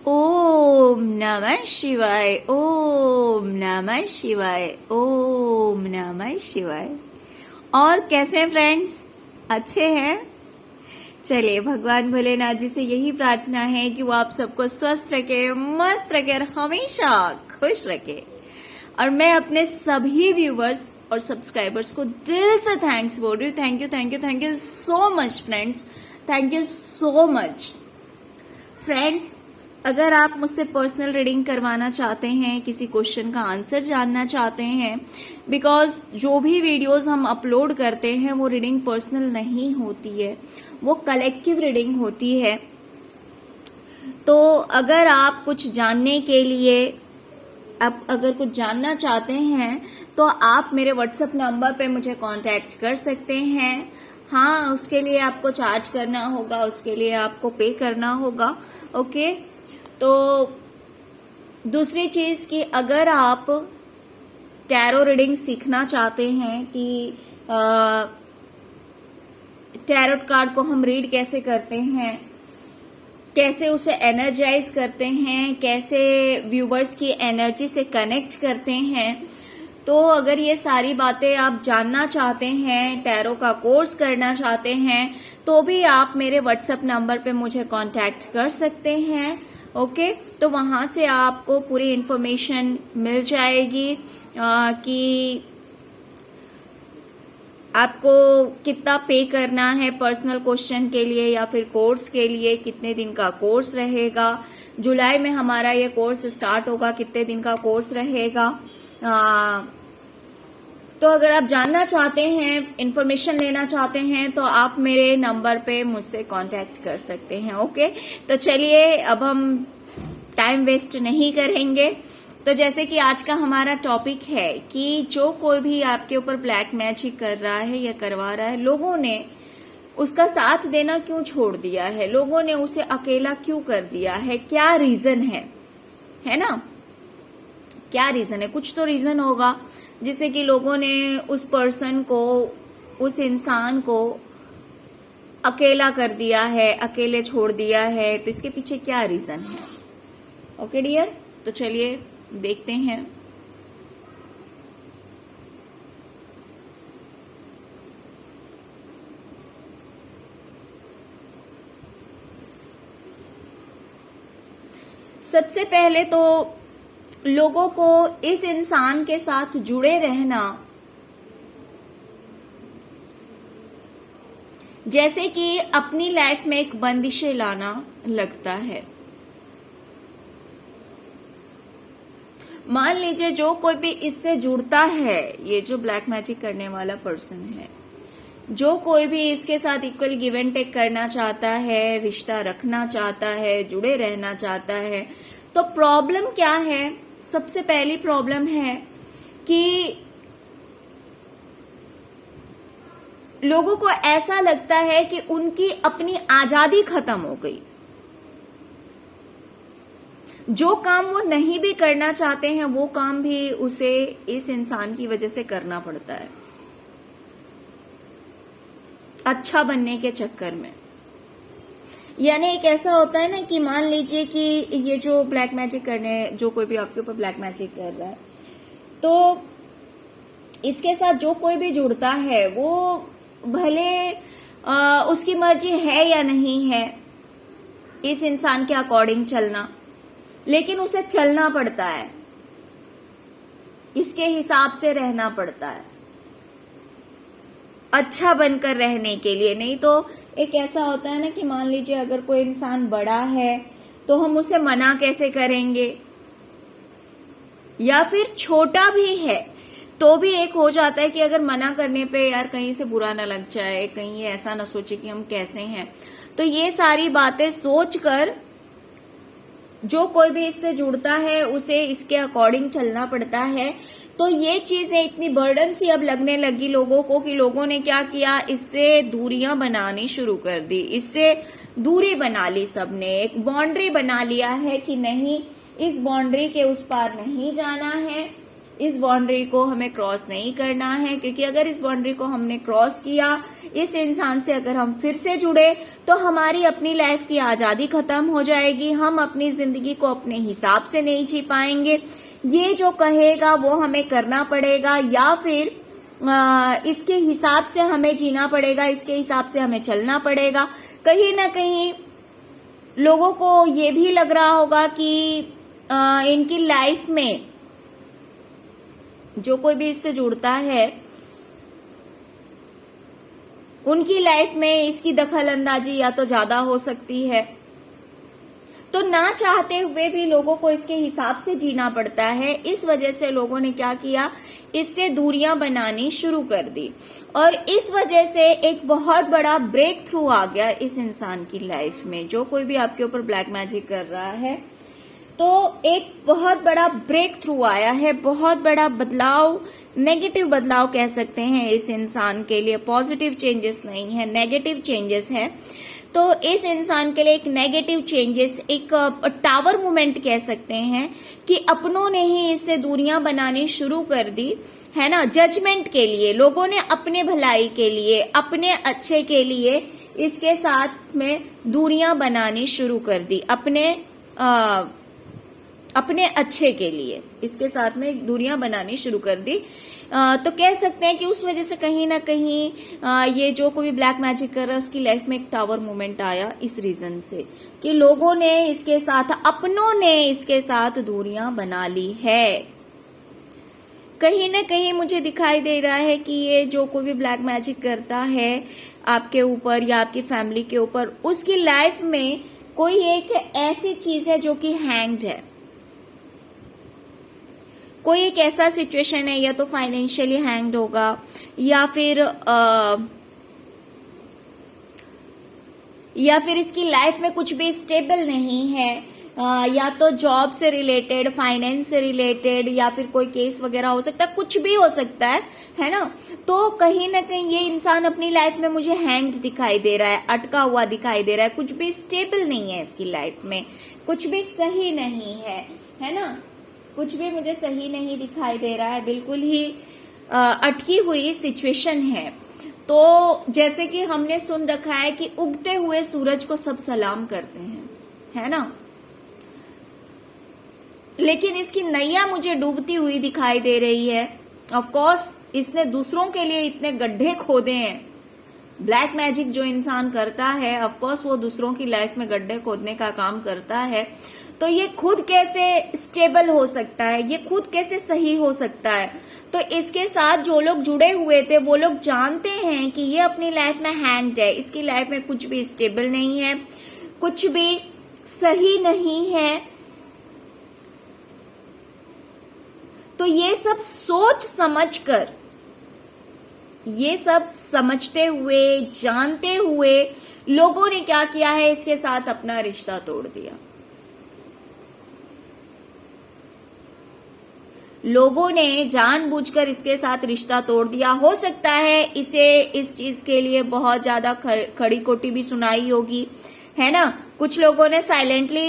ओम नमः शिवाय, ओम नमः शिवाय, ओम नमः शिवाय। और कैसे हैं फ्रेंड्स? अच्छे हैं? चलिए, भगवान भोलेनाथ जी से यही प्रार्थना है कि वो आप सबको स्वस्थ रखे, मस्त रखे और हमेशा खुश रखे। और मैं अपने सभी व्यूवर्स और सब्सक्राइबर्स को दिल से थैंक्स बोल रही हूँ। Thank you, thank you, thank you so much friends, thank you so much friends. अगर आप मुझसे पर्सनल रीडिंग करवाना चाहते हैं, किसी क्वेश्चन का आंसर जानना चाहते हैं, बिकॉज जो भी वीडियोस हम अपलोड करते हैं वो रीडिंग पर्सनल नहीं होती है, वो कलेक्टिव रीडिंग होती है। तो अगर आप कुछ जानने के लिए, आप अगर कुछ जानना चाहते हैं तो आप मेरे व्हाट्सएप नंबर पे मुझे कांटेक्ट कर सकते हैं। हाँ, उसके लिए आपको चार्ज करना होगा, उसके लिए आपको पे करना होगा। ओके, तो दूसरी चीज कि अगर आप टैरो रीडिंग सीखना चाहते हैं कि टैरोट कार्ड को हम रीड कैसे करते हैं, कैसे उसे एनर्जाइज करते हैं, कैसे व्यूवर्स की एनर्जी से कनेक्ट करते हैं, तो अगर ये सारी बातें आप जानना चाहते हैं, टैरो का कोर्स करना चाहते हैं, तो भी आप मेरे व्हाट्सएप नंबर पे मुझे कांटेक्ट कर सकते हैं। ओके, तो वहां से आपको पूरी इंफॉर्मेशन मिल जाएगी कि आपको कितना पे करना है पर्सनल क्वेश्चन के लिए या फिर कोर्स के लिए, कितने दिन का कोर्स रहेगा। जुलाई में हमारा ये कोर्स स्टार्ट होगा, कितने दिन का कोर्स रहेगा। तो अगर आप जानना चाहते हैं, इंफॉर्मेशन लेना चाहते हैं, तो आप मेरे नंबर पे मुझसे कांटेक्ट कर सकते हैं। ओके, तो चलिए अब हम टाइम वेस्ट नहीं करेंगे। तो जैसे कि आज का हमारा टॉपिक है कि जो कोई भी आपके ऊपर ब्लैक मैजिक कर रहा है या करवा रहा है, लोगों ने उसका साथ देना क्यों छोड़ दिया है, लोगों ने उसे अकेला क्यों कर दिया है, क्या रीजन है ना? क्या रीजन है? कुछ तो रीजन होगा जिससे कि लोगों ने उस पर्सन को, उस इंसान को अकेला कर दिया है, अकेले छोड़ दिया है। तो इसके पीछे क्या रीजन है? ओके डियर, तो चलिए देखते हैं। सबसे पहले तो लोगों को इस इंसान के साथ जुड़े रहना जैसे कि अपनी लाइफ में एक बंदिशें लाना लगता है। मान लीजिए जो कोई भी इससे जुड़ता है, ये जो ब्लैक मैजिक करने वाला पर्सन है, जो कोई भी इसके साथ इक्वल गिव एंड टेक करना चाहता है, रिश्ता रखना चाहता है, जुड़े रहना चाहता है, तो प्रॉब्लम क्या है? सबसे पहली प्रॉब्लम है कि लोगों को ऐसा लगता है कि उनकी अपनी आजादी खत्म हो गई। जो काम वो नहीं भी करना चाहते हैं, वो काम भी उसे इस इंसान की वजह से करना पड़ता है, अच्छा बनने के चक्कर में। यानी एक ऐसा होता है ना कि मान लीजिए कि ये जो ब्लैक मैजिक करने, जो कोई भी आपके ऊपर ब्लैक मैजिक कर रहा है, तो इसके साथ जो कोई भी जुड़ता है, वो भले उसकी मर्जी है या नहीं है इस इंसान के अकॉर्डिंग चलना, लेकिन उसे चलना पड़ता है, इसके हिसाब से रहना पड़ता है अच्छा बनकर रहने के लिए। नहीं तो एक ऐसा होता है ना कि मान लीजिए अगर कोई इंसान बड़ा है तो हम उसे मना कैसे करेंगे, या फिर छोटा भी है तो भी एक हो जाता है कि अगर मना करने पे यार कहीं से बुरा ना लग जाए, कहीं ये ऐसा ना सोचे कि हम कैसे हैं। तो ये सारी बातें सोचकर जो कोई भी इससे जुड़ता है उसे इसके अकॉर्डिंग चलना पड़ता है। तो ये चीजें इतनी बर्डन सी अब लगने लगी लोगों को कि लोगों ने क्या किया, इससे दूरियां बनानी शुरू कर दी, इससे दूरी बना ली, सबने एक बाउंड्री बना लिया है कि नहीं, इस बाउंड्री के उस पार नहीं जाना है। इस बाउंड्री को हमें क्रॉस नहीं करना है, क्योंकि अगर इस बाउंड्री को हमने क्रॉस किया, इस इंसान से अगर हम फिर से जुड़े, तो हमारी अपनी लाइफ की आजादी खत्म हो जाएगी। हम अपनी जिंदगी को अपने हिसाब से नहीं जी पाएंगे। ये जो कहेगा वो हमें करना पड़ेगा, या फिर इसके हिसाब से हमें जीना पड़ेगा, इसके हिसाब से हमें चलना पड़ेगा। कहीं ना कहीं लोगों को ये भी लग रहा होगा कि इनकी लाइफ में जो कोई भी इससे जुड़ता है, उनकी लाइफ में इसकी दखल अंदाजी या तो ज्यादा हो सकती है, तो ना चाहते हुए भी लोगों को इसके हिसाब से जीना पड़ता है। इस वजह से लोगों ने क्या किया, इससे दूरियां बनानी शुरू कर दी, और इस वजह से एक बहुत बड़ा ब्रेक थ्रू आ गया इस इंसान की लाइफ में। जो कोई भी आपके ऊपर ब्लैक मैजिक कर रहा है, तो एक बहुत बड़ा ब्रेक थ्रू आया है, बहुत बड़ा बदलाव, नेगेटिव बदलाव कह सकते हैं इस इंसान के लिए। पॉजिटिव चेंजेस नहीं है, नेगेटिव चेंजेस है। तो इस इंसान के लिए एक नेगेटिव चेंजेस, एक टावर मूवमेंट कह सकते हैं कि अपनों ने ही इससे दूरियां बनानी शुरू कर दी, है ना। जजमेंट के लिए, लोगों ने अपने भलाई के लिए, अपने अच्छे के लिए इसके साथ में दूरियां बनानी शुरू कर दी, अपने अच्छे के लिए इसके साथ में दूरियां बनानी शुरू कर दी। तो कह सकते हैं कि उस वजह से कहीं ना कहीं ये जो कोई ब्लैक मैजिक कर रहा है उसकी लाइफ में एक टावर मोमेंट आया, इस रीजन से कि लोगों ने इसके साथ, अपनों ने इसके साथ दूरियां बना ली है। कहीं ना कहीं मुझे दिखाई दे रहा है कि ये जो कोई भी ब्लैक मैजिक करता है आपके ऊपर या आपकी फैमिली के ऊपर, उसकी लाइफ में कोई एक ऐसी चीज है जो कि हैंग्ड है। कोई एक ऐसा सिचुएशन है, या तो फाइनेंशियली हैंग्ड होगा, या फिर इसकी लाइफ में कुछ भी स्टेबल नहीं है, या तो जॉब से रिलेटेड, फाइनेंस से रिलेटेड, या फिर कोई केस वगैरह हो सकता है, कुछ भी हो सकता है ना। तो कहीं ना कहीं ये इंसान अपनी लाइफ में मुझे हैंग्ड दिखाई दे रहा है, अटका हुआ दिखाई दे रहा है, कुछ भी स्टेबल नहीं है इसकी लाइफ में, कुछ भी सही नहीं है ना। कुछ भी मुझे सही नहीं दिखाई दे रहा है, बिल्कुल ही अटकी हुई सिचुएशन है। तो जैसे कि हमने सुन रखा है कि उगते हुए सूरज को सब सलाम करते हैं, है ना, लेकिन इसकी नैया मुझे डूबती हुई दिखाई दे रही है। ऑफ कोर्स इसने दूसरों के लिए इतने गड्ढे खोदे हैं। ब्लैक मैजिक जो इंसान करता है, ऑफ कोर्स वो दूसरों की लाइफ में गड्ढे खोदने का काम करता है। तो ये खुद कैसे स्टेबल हो सकता है, ये खुद कैसे सही हो सकता है। तो इसके साथ जो लोग जुड़े हुए थे वो लोग जानते हैं कि ये अपनी लाइफ में हैंग्ड है, इसकी लाइफ में कुछ भी स्टेबल नहीं है, कुछ भी सही नहीं है। तो ये सब सोच समझकर, ये सब समझते हुए, जानते हुए लोगों ने क्या किया है, इसके साथ अपना रिश्ता तोड़ दिया। लोगों ने जानबूझकर इसके साथ रिश्ता तोड़ दिया। हो सकता है इसे इस चीज के लिए बहुत ज्यादा खड़ी खोटी भी सुनाई होगी, है ना। कुछ लोगों ने साइलेंटली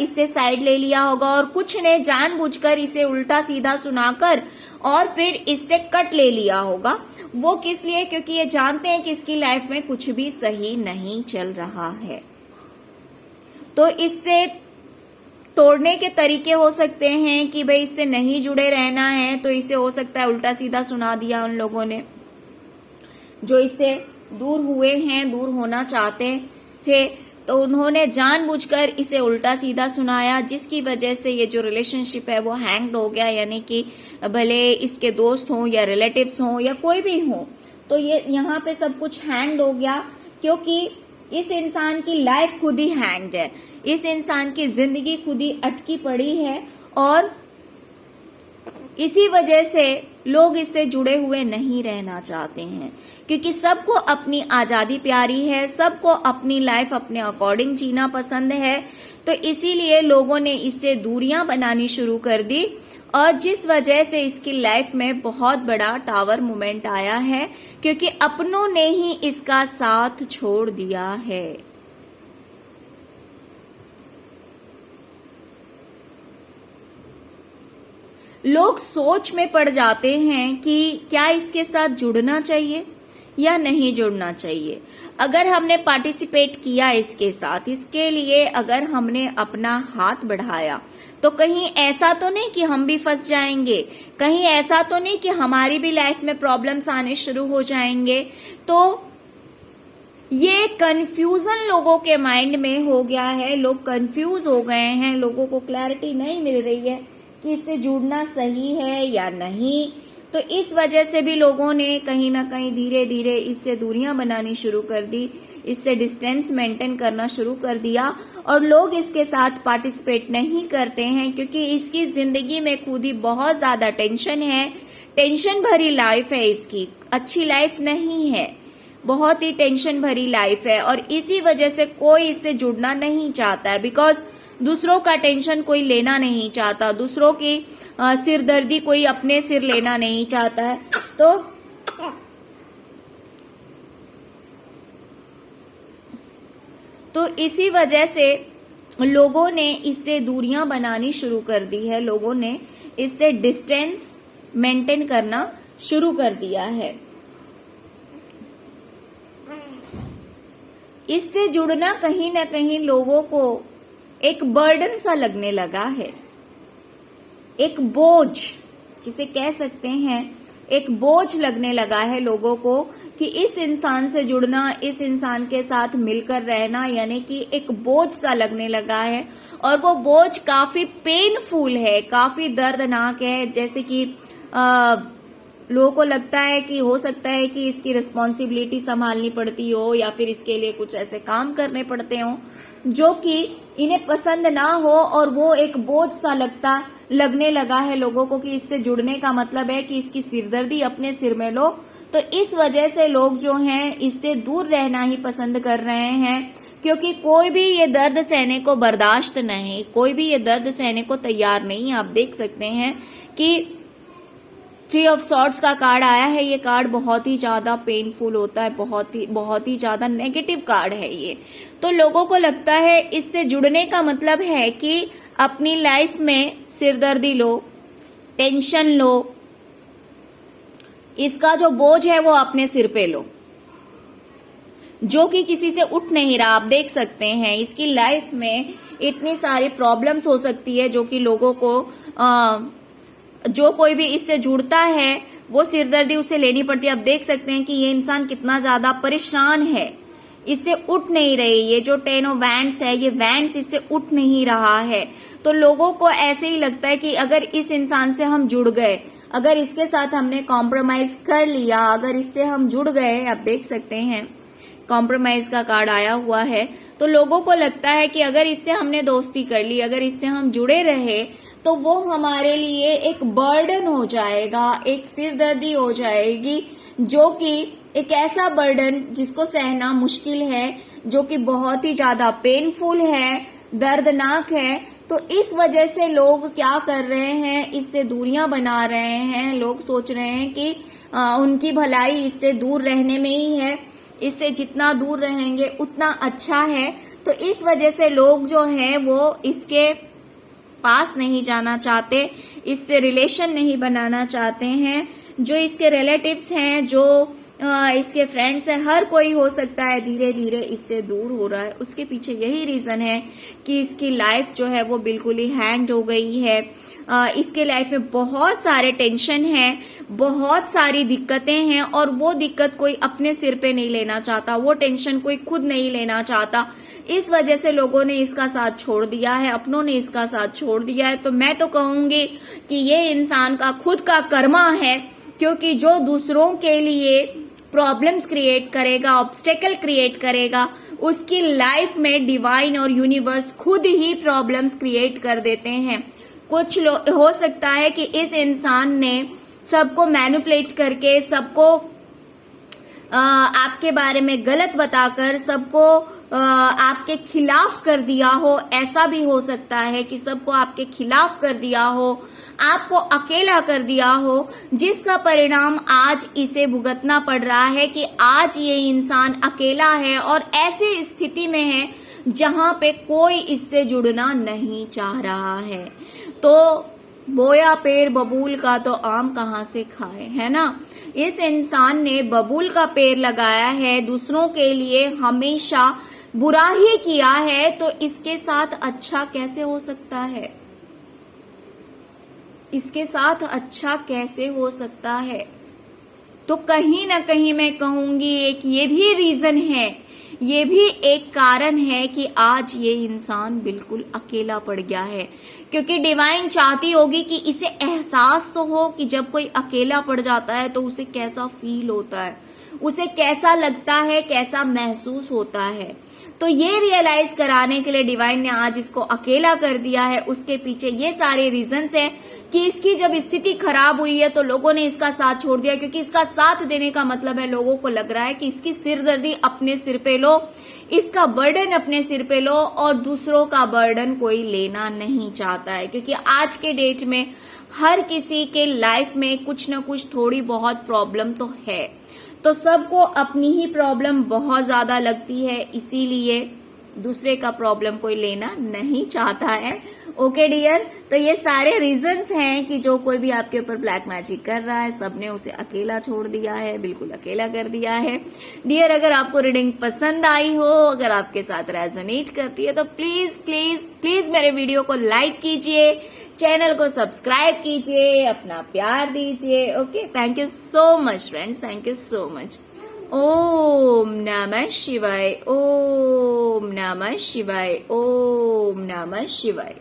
इससे साइड ले लिया होगा, और कुछ ने जानबूझकर इसे उल्टा सीधा सुनाकर और फिर इससे कट ले लिया होगा। वो किस लिए? क्योंकि ये जानते हैं कि इसकी लाइफ में कुछ भी सही नहीं चल रहा है। तो इससे तोड़ने के तरीके हो सकते हैं कि भाई इससे नहीं जुड़े रहना है, तो इसे हो सकता है उल्टा सीधा सुना दिया उन लोगों ने जो इससे दूर हुए हैं, दूर होना चाहते थे, तो उन्होंने जानबूझकर इसे उल्टा सीधा सुनाया, जिसकी वजह से ये जो रिलेशनशिप है वो हैंग्ड हो गया। यानी कि भले इसके दोस्त हों या रिलेटिव्स हों या कोई भी हो, तो ये यहाँ पे सब कुछ हैंग्ड हो गया, क्योंकि इस इंसान की लाइफ खुद ही हैंग्ड है, इस इंसान की जिंदगी खुद ही अटकी पड़ी है, और इसी वजह से लोग इससे जुड़े हुए नहीं रहना चाहते हैं, क्योंकि सबको अपनी आजादी प्यारी है, सबको अपनी लाइफ अपने अकॉर्डिंग जीना पसंद है। तो इसीलिए लोगों ने इससे दूरियां बनानी शुरू कर दी, और जिस वजह से इसकी लाइफ में बहुत बड़ा टावर मोमेंट आया है, क्योंकि अपनों ने ही इसका साथ छोड़ दिया है। लोग सोच में पड़ जाते हैं कि क्या इसके साथ जुड़ना चाहिए या नहीं जुड़ना चाहिए। अगर हमने पार्टिसिपेट किया इसके साथ, इसके लिए अगर हमने अपना हाथ बढ़ाया, तो कहीं ऐसा तो नहीं कि हम भी फंस जाएंगे, कहीं ऐसा तो नहीं कि हमारी भी लाइफ में प्रॉब्लम्स आने शुरू हो जाएंगे। तो ये कंफ्यूजन लोगों के माइंड में हो गया है, लोग कंफ्यूज हो गए हैं, लोगों को क्लैरिटी नहीं मिल रही है कि इससे जुड़ना सही है या नहीं। तो इस वजह से भी लोगों ने कहीं ना कहीं धीरे धीरे इससे दूरियां बनानी शुरू कर दी, इससे डिस्टेंस मेंटेन करना शुरू कर दिया, और लोग इसके साथ पार्टिसिपेट नहीं करते हैं क्योंकि इसकी जिंदगी में खुद ही बहुत ज्यादा टेंशन है, टेंशन भरी लाइफ है इसकी, अच्छी लाइफ नहीं है, बहुत ही टेंशन भरी लाइफ है। और इसी वजह से कोई इससे जुड़ना नहीं चाहता है, बिकॉज दूसरों का टेंशन कोई लेना नहीं चाहता, दूसरों की सिरदर्दी कोई अपने सिर लेना नहीं चाहता है। तो इसी वजह से लोगों ने इससे दूरियां बनानी शुरू कर दी है, लोगों ने इससे डिस्टेंस मेंटेन करना शुरू कर दिया है। इससे जुड़ना कहीं ना कहीं लोगों को एक बर्डन सा लगने लगा है, एक बोझ जिसे कह सकते हैं, एक बोझ लगने लगा है लोगों को कि इस इंसान से जुड़ना, इस इंसान के साथ मिलकर रहना, यानी कि एक बोझ सा लगने लगा है। और वो बोझ काफी पेनफुल है, काफी दर्दनाक है। जैसे कि लोगों को लगता है कि हो सकता है कि इसकी रिस्पॉन्सिबिलिटी संभालनी पड़ती हो, या फिर इसके लिए कुछ ऐसे काम करने पड़ते हो जो कि इन्हें पसंद ना हो, और वो एक बोझ सा लगने लगा है लोगों को कि इससे जुड़ने का मतलब है कि इसकी सिरदर्दी अपने सिर में लो। तो इस वजह से लोग जो हैं इससे दूर रहना ही पसंद कर रहे हैं, क्योंकि कोई भी ये दर्द सहने को बर्दाश्त नहीं, कोई भी ये दर्द सहने को तैयार नहीं। आप देख सकते हैं कि 3 ऑफ सॉर्ड्स का कार्ड आया है। ये कार्ड बहुत ही ज्यादा पेनफुल होता है, बहुत ही ज्यादा नेगेटिव कार्ड है ये। तो लोगों को लगता है इससे जुड़ने का मतलब है कि अपनी लाइफ में सिरदर्दी लो, टेंशन लो, इसका जो बोझ है वो अपने सिर पे लो, जो कि किसी से उठ नहीं रहा। आप देख सकते हैं इसकी लाइफ में इतनी सारी प्रॉब्लम्स हो सकती है जो कि लोगों को जो कोई भी इससे जुड़ता है वो सिरदर्दी उसे लेनी पड़ती है। आप देख सकते हैं कि ये इंसान कितना ज्यादा परेशान है, इससे उठ नहीं रही। ये जो 10 ऑफ वैंड्स है, ये वैंड्स इससे उठ नहीं रहा है। तो लोगों को ऐसे ही लगता है कि अगर इस इंसान से हम जुड़ गए, अगर इसके साथ हमने कॉम्प्रोमाइज कर लिया, अगर इससे हम जुड़ गए, आप देख सकते हैं कॉम्प्रोमाइज का कार्ड आया हुआ है, तो लोगों को लगता है कि अगर इससे हमने दोस्ती कर ली, अगर इससे हम जुड़े रहे, तो वो हमारे लिए एक बर्डन हो जाएगा, एक सिरदर्दी हो जाएगी, जो कि एक ऐसा बर्डन जिसको सहना मुश्किल है, जो कि बहुत ही ज्यादा पेनफुल है, दर्दनाक है। तो इस वजह से लोग क्या कर रहे हैं, इससे दूरियां बना रहे हैं। लोग सोच रहे हैं कि उनकी भलाई इससे दूर रहने में ही है, इससे जितना दूर रहेंगे उतना अच्छा है। तो इस वजह से लोग जो हैं वो इसके पास नहीं जाना चाहते, इससे रिलेशन नहीं बनाना चाहते हैं। जो इसके रिलेटिव्स हैं, जो इसके फ्रेंड्स हैं, हर कोई हो सकता है धीरे धीरे इससे दूर हो रहा है। उसके पीछे यही रीजन है कि इसकी लाइफ जो है वो बिल्कुल ही हैंग हो गई है। इसके लाइफ में बहुत सारे टेंशन हैं, बहुत सारी दिक्कतें हैं, और वो दिक्कत कोई अपने सिर पे नहीं लेना चाहता, वो टेंशन कोई खुद नहीं लेना चाहता। इस वजह से लोगों ने इसका साथ छोड़ दिया है, अपनों ने इसका साथ छोड़ दिया है। तो मैं तो कहूंगी कि ये इंसान का खुद का कर्मा है, क्योंकि जो दूसरों के लिए प्रॉब्लम्स क्रिएट करेगा, ऑब्स्टेकल क्रिएट करेगा, उसकी लाइफ में डिवाइन और यूनिवर्स खुद ही प्रॉब्लम्स क्रिएट कर देते हैं। कुछ हो सकता है कि इस इंसान ने सबको मैनिपुलेट करके, सबको आपके बारे में गलत बताकर, सबको आपके खिलाफ कर दिया हो। ऐसा भी हो सकता है कि सबको आपके खिलाफ कर दिया हो, आपको अकेला कर दिया हो, जिसका परिणाम आज इसे भुगतना पड़ रहा है कि आज ये इंसान अकेला है और ऐसी स्थिति में है जहां पे कोई इससे जुड़ना नहीं चाह रहा है। तो बोया पेड़ बबूल का तो आम कहाँ से खाए, है ना। इस इंसान ने बबूल का पेड़ लगाया है, दूसरों के लिए हमेशा बुरा ही किया है, तो इसके साथ अच्छा कैसे हो सकता है, इसके साथ अच्छा कैसे हो सकता है। तो कहीं ना कहीं मैं कहूंगी एक ये भी रीजन है, ये भी एक कारण है कि आज ये इंसान बिल्कुल अकेला पड़ गया है, क्योंकि डिवाइन चाहती होगी कि इसे एहसास तो हो कि जब कोई अकेला पड़ जाता है तो उसे कैसा फील होता है, उसे कैसा लगता है, कैसा महसूस होता है। तो ये रियलाइज कराने के लिए डिवाइन ने आज इसको अकेला कर दिया है। उसके पीछे ये सारे रीजंस हैं कि इसकी जब स्थिति खराब हुई है तो लोगों ने इसका साथ छोड़ दिया, क्योंकि इसका साथ देने का मतलब है लोगों को लग रहा है कि इसकी सिरदर्दी अपने सिर पे लो, इसका बर्डन अपने सिर पे लो, और दूसरों का बर्डन कोई लेना नहीं चाहता है। क्योंकि आज के डेट में हर किसी के लाइफ में कुछ ना कुछ थोड़ी बहुत प्रॉब्लम तो है, तो सबको अपनी ही प्रॉब्लम बहुत ज्यादा लगती है, इसीलिए दूसरे का प्रॉब्लम कोई लेना नहीं चाहता है। ओके डियर, तो ये सारे रीजंस हैं कि जो कोई भी आपके ऊपर ब्लैक मैजिक कर रहा है, सबने उसे अकेला छोड़ दिया है, बिल्कुल अकेला कर दिया है। डियर, अगर आपको रीडिंग पसंद आई हो, अगर आपके साथ रेजोनेट करती है, तो प्लीज प्लीज प्लीज मेरे वीडियो को लाइक कीजिए, चैनल को सब्सक्राइब कीजिए, अपना प्यार दीजिए। Okay, thank you so much friends, thank you so much. Om नमः शिवाय, ओम नमः शिवाय, ओम नमः शिवाय।